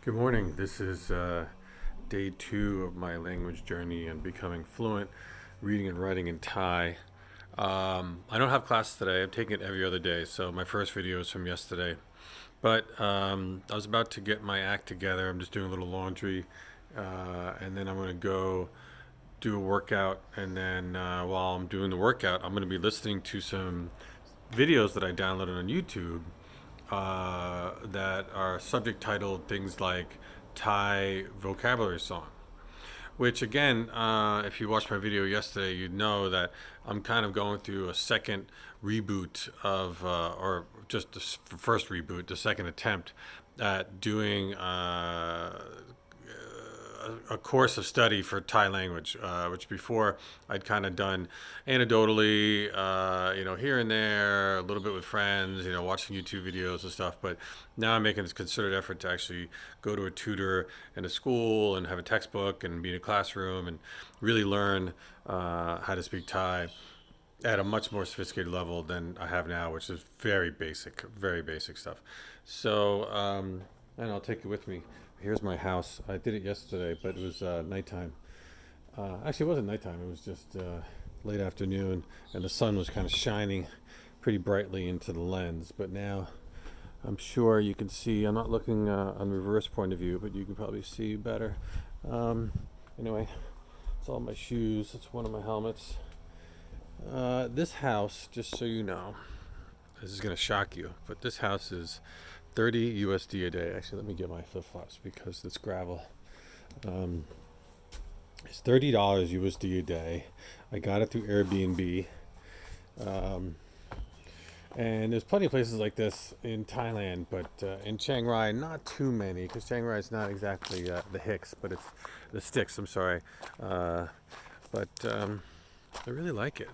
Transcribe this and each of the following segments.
Good morning. This is day 2 of my language journey and becoming fluent reading and writing in Thai. I don't have class today. I'm taking it every other day. So my first video is from yesterday. But I was about to get my act together. I'm just doing a little laundry. And then I'm going to go do a workout. And then while I'm doing the workout, I'm going to be listening to some videos that I downloaded on YouTube that are subject titled things like Thai vocabulary song. Which again, if you watched my video yesterday, you'd know that I'm kind of going through a second reboot of, or just the first reboot, the second attempt at doing a course of study for Thai language, which before I'd kind of done anecdotally, here and there, a little bit with friends, watching YouTube videos and stuff. But now I'm making this concerted effort to actually go to a tutor in a school and have a textbook and be in a classroom and really learn how to speak Thai at a much more sophisticated level than I have now, which is very basic stuff. So, and I'll take you with me. Here's my house. I did it yesterday, but it was nighttime. Actually, it wasn't nighttime. It was just late afternoon, and the sun was kind of shining pretty brightly into the lens. But now I'm sure you can see. I'm not looking on reverse point of view, but you can probably see better. Anyway, it's all my shoes. It's one of my helmets. This house, just so you know, this is going to shock you, but this house is 30 USD a day. Actually, let me get my flip-flops because it's gravel. It's $30 USD a day. I got it through Airbnb. And there's plenty of places like this in Thailand, but in Chiang Rai, not too many, because Chiang Rai is not exactly the Hicks, but it's the sticks, I'm sorry. But I really like it,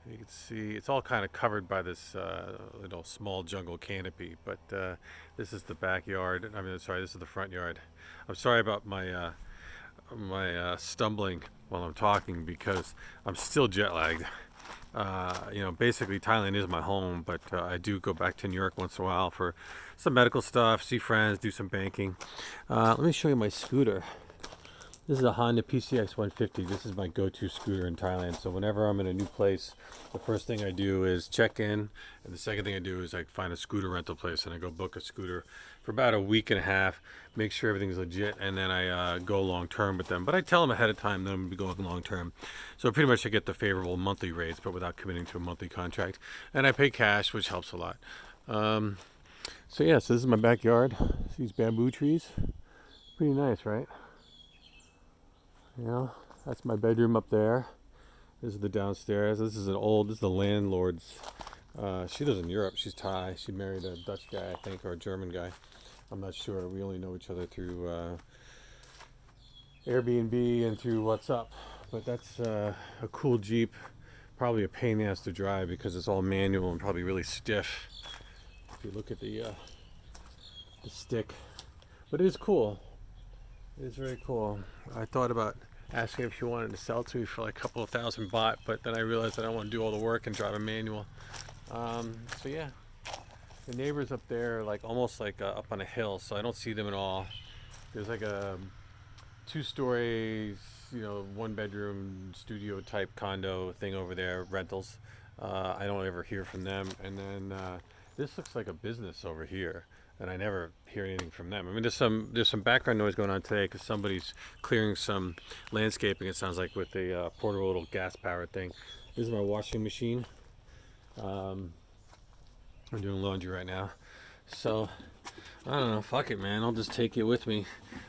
You can see it's all kind of covered by this little small jungle canopy, but this is the backyard. This is the front yard. I'm sorry about my stumbling while I'm talking because I'm still jet lagged. Basically Thailand is my home, but I do go back to New York once in a while for some medical stuff, see friends, do some banking. Let me show you my scooter. This is a Honda PCX 150. This is my go-to scooter in Thailand. So whenever I'm in a new place, the first thing I do is check in, and the second thing I do is I find a scooter rental place, and I go book a scooter for about a week and a half, make sure everything's legit, and then I go long-term with them. But I tell them ahead of time that I'm going to be going long-term. So pretty much I get the favorable monthly rates, but without committing to a monthly contract. And I pay cash, which helps a lot. So this is my backyard. These bamboo trees. Pretty nice, right? That's my bedroom up there. This is the downstairs. This is the landlord's. She lives in Europe. She's Thai. She married a Dutch guy, I think, or a German guy. I'm not sure. We only know each other through Airbnb and through WhatsApp. But that's a cool Jeep. Probably a pain in the ass to drive because it's all manual and probably really stiff. If you look at the stick. But it is cool. It is very cool. I thought about asking if she wanted to sell to me for like a couple of thousand baht, but then I realized I don't want to do all the work and drive a manual. The neighbors up there are like almost like up on a hill, so I don't see them at all. There's like a 2-story, 1-bedroom studio type condo thing over there, rentals. I don't ever hear from them. And then this looks like a business over here, and I never hear anything from them. I mean, there's some background noise going on today because somebody's clearing some landscaping. It sounds like with a portable little gas-powered thing. This is my washing machine. I'm doing laundry right now, so I don't know. Fuck it, man. I'll just take it with me.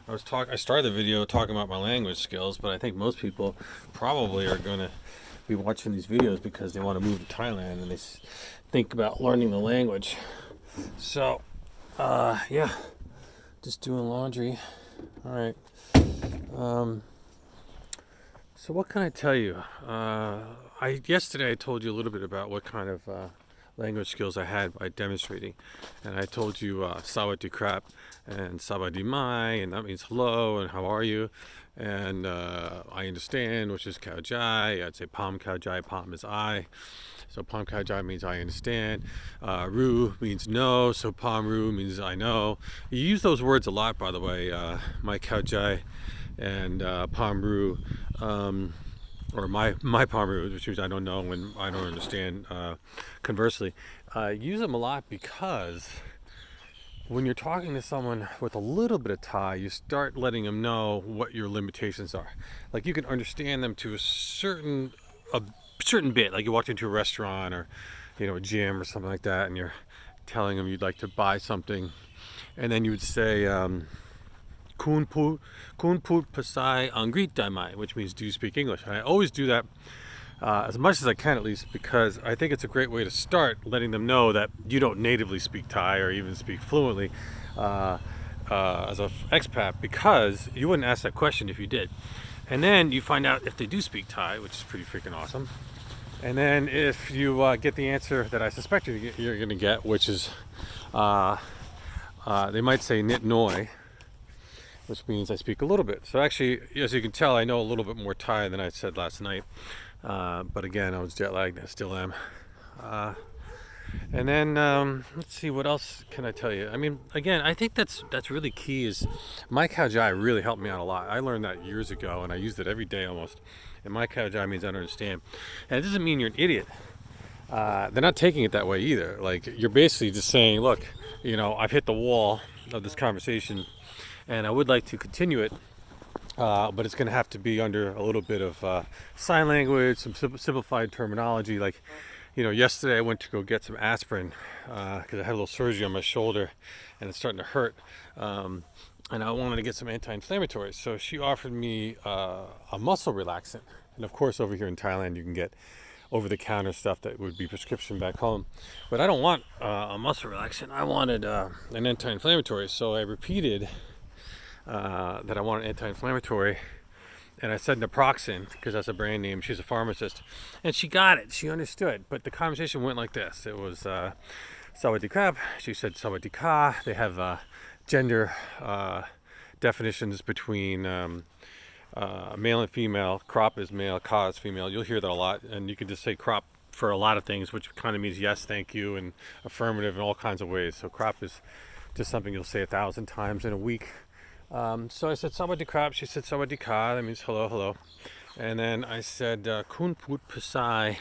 I started the video talking about my language skills, but I think most people probably are gonna be watching these videos because they want to move to Thailand and they think about learning the language. So. Just doing laundry. All right. So what can I tell you? Yesterday I told you a little bit about what kind of language skills I had by demonstrating, and I told you "Sawadee krap" and "Sawadee mai," and that means hello and how are you, and I understand, which is "Kao Jai." I'd say "Palm Kao Jai." Palm is I. So Pom Kao Jai means I understand. Ru means no, so Pom Ru means I know. You use those words a lot, by the way. My Kao Jai and Pom Ru. Or my Pom Ru, which means I don't know and I don't understand. Conversely, use them a lot because when you're talking to someone with a little bit of Thai, you start letting them know what your limitations are. Like you can understand them to a certain bit. Like you walked into a restaurant or a gym or something like that, and you're telling them you'd like to buy something, and then you would say kun put pasai angrit daimai, which means do you speak English? And I always do that as much as I can, at least, because I think it's a great way to start letting them know that you don't natively speak Thai or even speak fluently as an expat, because you wouldn't ask that question if you did. And then you find out if they do speak Thai, which is pretty freaking awesome. And then if you get the answer that I suspect you're going to get, which is they might say nit noi, which means I speak a little bit. So actually, as you can tell, I know a little bit more Thai than I said last night. But again, I was jet lagged. I still am. And then let's see, what else can I tell you? I mean, again, I think that's really key. Is my Kao Jai really helped me out a lot. I learned that years ago, and I used it every day almost. And my Kao Jai means I don't understand. And it doesn't mean you're an idiot. They're not taking it that way either. Like, you're basically just saying, look, I've hit the wall of this conversation, and I would like to continue it. But it's going to have to be under a little bit of sign language, some simplified terminology. Like, yesterday I went to go get some aspirin because I had a little surgery on my shoulder and it's starting to hurt. And I wanted to get some anti-inflammatories. So she offered me a muscle relaxant. And of course, over here in Thailand, you can get over-the-counter stuff that would be prescription back home. But I don't want a muscle relaxant. I wanted an anti-inflammatory. So I repeated that I want an anti-inflammatory, and I said naproxen because that's a brand name. She's a pharmacist, and she got it. She understood. But the conversation went like this. It was sawadee krap. She said sawadee ka. They have gender definitions between male and female. Krop is male, ka is female. You'll hear that a lot, and you can just say krop for a lot of things, which kind of means yes, thank you, and affirmative in all kinds of ways. So krop is just something you'll say 1,000 times in a week. So I said sawadee krap. She said sawadee ka. That means hello, hello. And then I said kun put pasai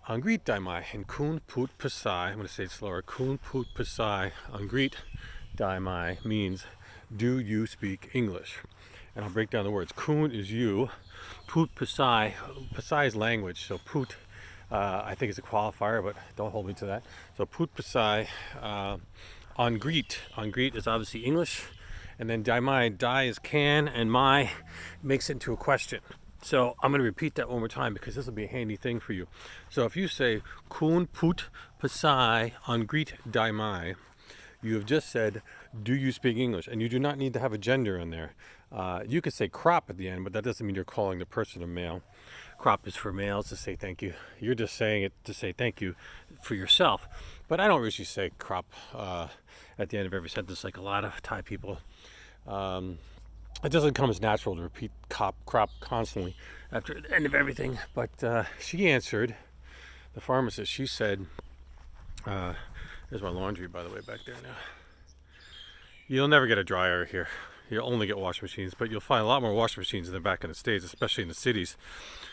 angrit daimai. And kun put pasai, I'm going to say it slower. Kun put pasai angrit daimai means do you speak English? And I'll break down the words. Kun is you. Put pasai. Pasai is language. So put, I think, is a qualifier, but don't hold me to that. So put pasai angrit. Angrit is obviously English. And then daimai, dai is can, and mai makes it into a question. So I'm going to repeat that one more time because this will be a handy thing for you. So if you say kun put pasai angrit daimai, you have just said, do you speak English? And you do not need to have a gender in there. You could say crop at the end, but that doesn't mean you're calling the person a male. Crop is for males to say thank you. You're just saying it to say thank you for yourself. But I don't usually say crop at the end of every sentence like a lot of Thai people. It doesn't come as natural to repeat crop constantly after the end of everything. But she answered, the pharmacist, she said, there's my laundry, by the way, back there now. You'll never get a dryer here. You'll only get washing machines, but you'll find a lot more washing machines than back in the States, especially in the cities.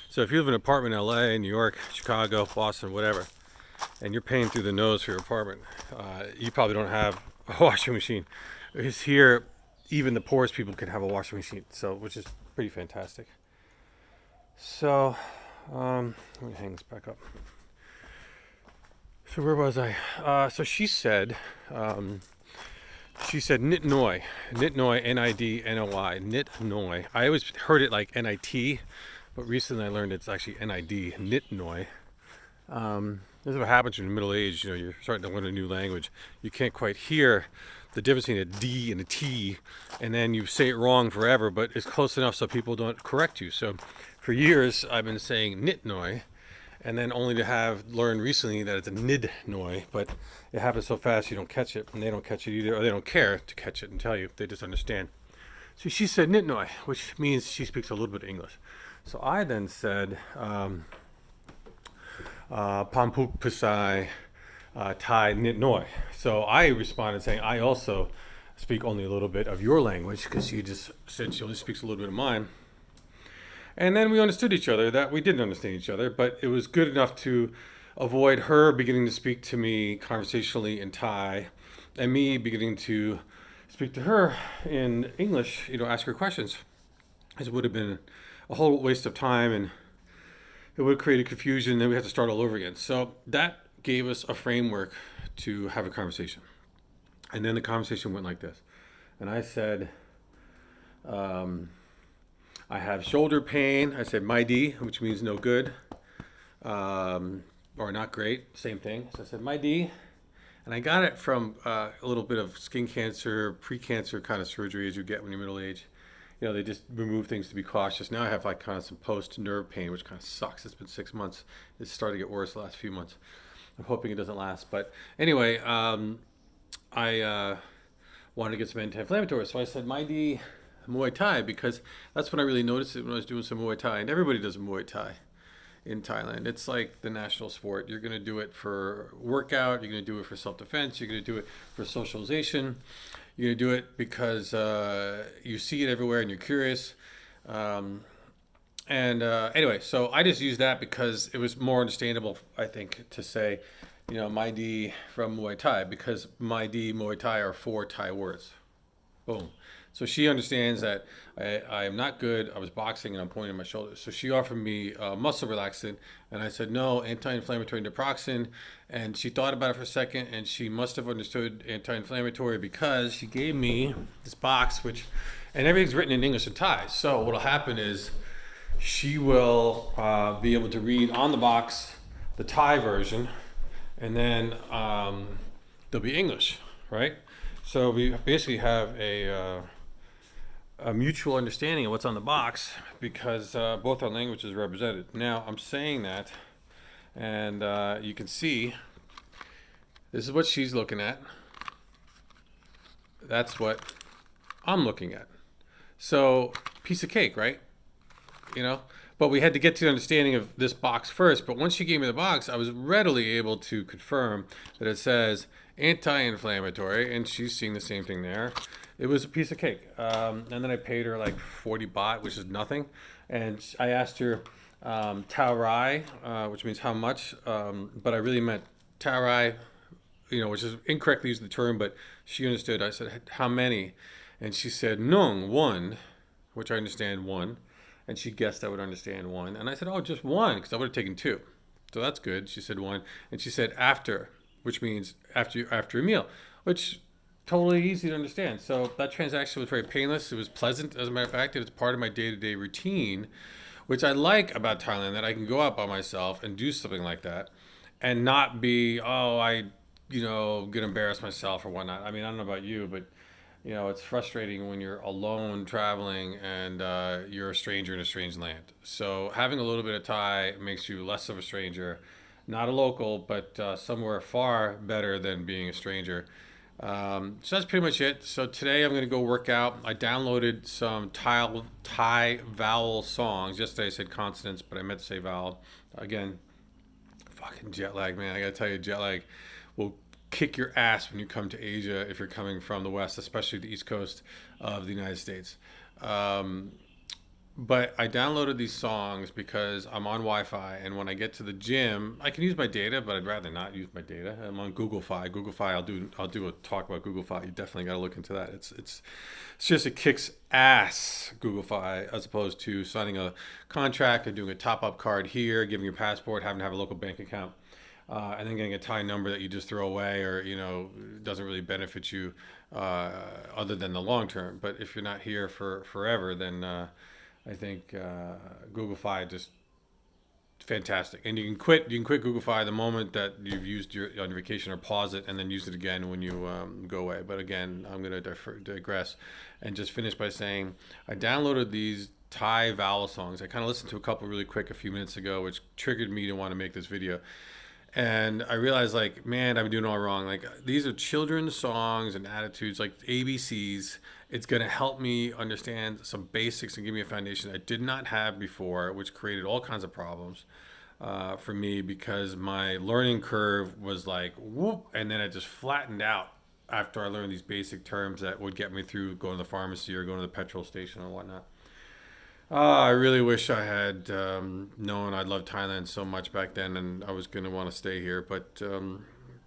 So if you live in an apartment in LA, New York, Chicago, Boston, whatever, and you're paying through the nose for your apartment, you probably don't have a washing machine. Because here, even the poorest people can have a washing machine, so which is pretty fantastic. So let me hang this back up. So where was I? So she said nit noi, N-I-D-N-O-Y, nit noi. I always heard it like N-I-T, but recently I learned it's actually N-I-D, nit noi. This is what happens in the middle age. You're starting to learn a new language. You can't quite hear the difference between a D and a T, and then you say it wrong forever, but it's close enough so people don't correct you. So for years I've been saying nit noi, and then only to have learned recently that it's a nid noi, but it happens so fast you don't catch it, and they don't catch it either, or they don't care to catch it and tell you. They just understand. So she said nit noi, which means she speaks a little bit of English. So I then said Pampuk Pasai, Thai Nit Noi. So I responded saying, I also speak only a little bit of your language, because she just said she only speaks a little bit of mine. And then we understood each other, that we didn't understand each other, but it was good enough to avoid her beginning to speak to me conversationally in Thai and me beginning to speak to her in English, ask her questions. It would have been a whole waste of time, and it would have created confusion, and then we had to start all over again. So that gave us a framework to have a conversation. And then the conversation went like this. And I said, I have shoulder pain. I said, my D, which means no good, or not great, same thing. So I said, my D. And I got it from a little bit of skin cancer, pre-cancer kind of surgery as you get when you're middle age. They just remove things to be cautious. Now I have like kind of some post-nerve pain, which kind of sucks. It's been 6 months. It's starting to get worse the last few months. I'm hoping it doesn't last. But anyway, I wanted to get some anti-inflammatory. So I said, my D, Muay Thai, because that's when I really noticed it, when I was doing some Muay Thai. And everybody does Muay Thai in Thailand. It's like the national sport. You're going to do it for workout. You're going to do it for self-defense. You're going to do it for socialization. You're going to do it because you see it everywhere and you're curious. Anyway, so I just used that because it was more understandable, I think, to say, my D from Muay Thai, because my D, Muay Thai are 4 Thai words. Boom. So she understands that I am not good. I was boxing and I'm pointing my shoulders. So she offered me muscle relaxant, and I said, no, anti-inflammatory naproxen. And she thought about it for a second, and she must have understood anti-inflammatory, because she gave me this box, and everything's written in English and Thai. So what'll happen is she will be able to read on the box the Thai version, and then there'll be English, right? So we basically have a mutual understanding of what's on the box, because both our languages are represented. Now, I'm saying that, and you can see this is what she's looking at. That's what I'm looking at. So, piece of cake, right? But we had to get to the understanding of this box first. But once she gave me the box, I was readily able to confirm that it says anti-inflammatory, and she's seeing the same thing there. It was a piece of cake. And then I paid her like 40 baht, which is nothing. And I asked her Thai Rai, which means how much, but I really meant Thai Rai, which is incorrectly used the term, but she understood. I said, how many? And she said, Nung, 1, which I understand 1. And she guessed I would understand 1. And I said, oh, just 1, because I would have taken 2. So that's good. She said 1. And she said after, which means after a meal, which totally easy to understand. So that transaction was very painless. It was pleasant, as a matter of fact. It was part of my day-to-day routine, which I like about Thailand, that I can go out by myself and do something like that and not be, gonna embarrass myself or whatnot. I mean, I don't know about you, but it's frustrating when you're alone traveling and you're a stranger in a strange land. So having a little bit of Thai makes you less of a stranger, not a local, but somewhere far better than being a stranger. So that's pretty much it. So today I'm going to go work out. I downloaded some Thai vowel songs. Yesterday I said consonants, but I meant to say vowel. Again, fucking jet lag, man. I got to tell you, jet lag will kick your ass when you come to Asia if you're coming from the West, especially the East Coast of the United States. But I downloaded these songs because I'm on Wi-Fi, and when I get to the gym, I can use my data, but I'd rather not use my data. I'm on Google Fi. Google Fi, I'll do a talk about Google Fi. You definitely got to look into that. It's just, it kicks ass, Google Fi, as opposed to signing a contract and doing a top-up card here, giving your passport, having to have a local bank account. And then getting a Thai number that you just throw away, or doesn't really benefit you other than the long term. But if you're not here for forever, then I think Google Fi just fantastic. And you can quit Google Fi the moment that you've used on your vacation, or pause it and then use it again when you go away. But again, I'm going to digress and just finish by saying I downloaded these Thai vowel songs. I kind of listened to a couple really quick a few minutes ago, which triggered me to want to make this video. And I realized, like, man, I've been doing it all wrong. Like, these are children's songs and attitudes, like ABCs. It's going to help me understand some basics and give me a foundation I did not have before, which created all kinds of problems. for me because my learning curve was like whoop, and then it just flattened out after I learned these basic terms that would get me through going to the pharmacy or going to the petrol station or whatnot. I really wish I had known I loved Thailand so much back then, and I was going to want to stay here. But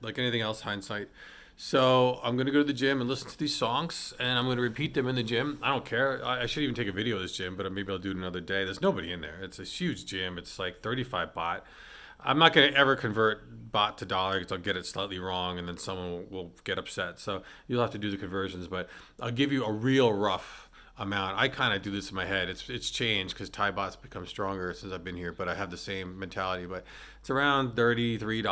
like anything else, hindsight. So I'm going to go to the gym and listen to these songs, and I'm going to repeat them in the gym. I don't care. I should even take a video of this gym, but maybe I'll do it another day. There's nobody in there. It's a huge gym. It's like 35 baht. I'm not going to ever convert baht to dollar because I'll get it slightly wrong, and then someone will get upset. So you'll have to do the conversions, but I'll give you a real rough amount. I kind of do this in my head. It's changed because Thai baht's become stronger since I've been here, but I have the same mentality. But it's around $33,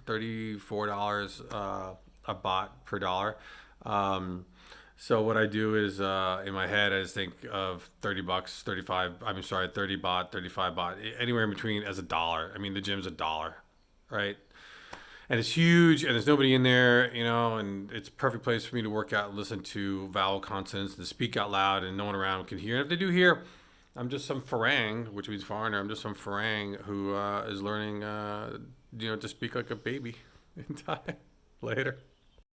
$34 a baht per dollar. So what I do is in my head I just think of 30 bucks, 35. I'm sorry, 30 baht, 35 baht, anywhere in between as a dollar. I mean the gym's a dollar, right? And it's huge and there's nobody in there, and it's a perfect place for me to work out and listen to vowel consonants and speak out loud and no one around can hear. And if they do hear, I'm just some Farang, which means foreigner. I'm just some Farang who is learning, to speak like a baby in Thai. Later.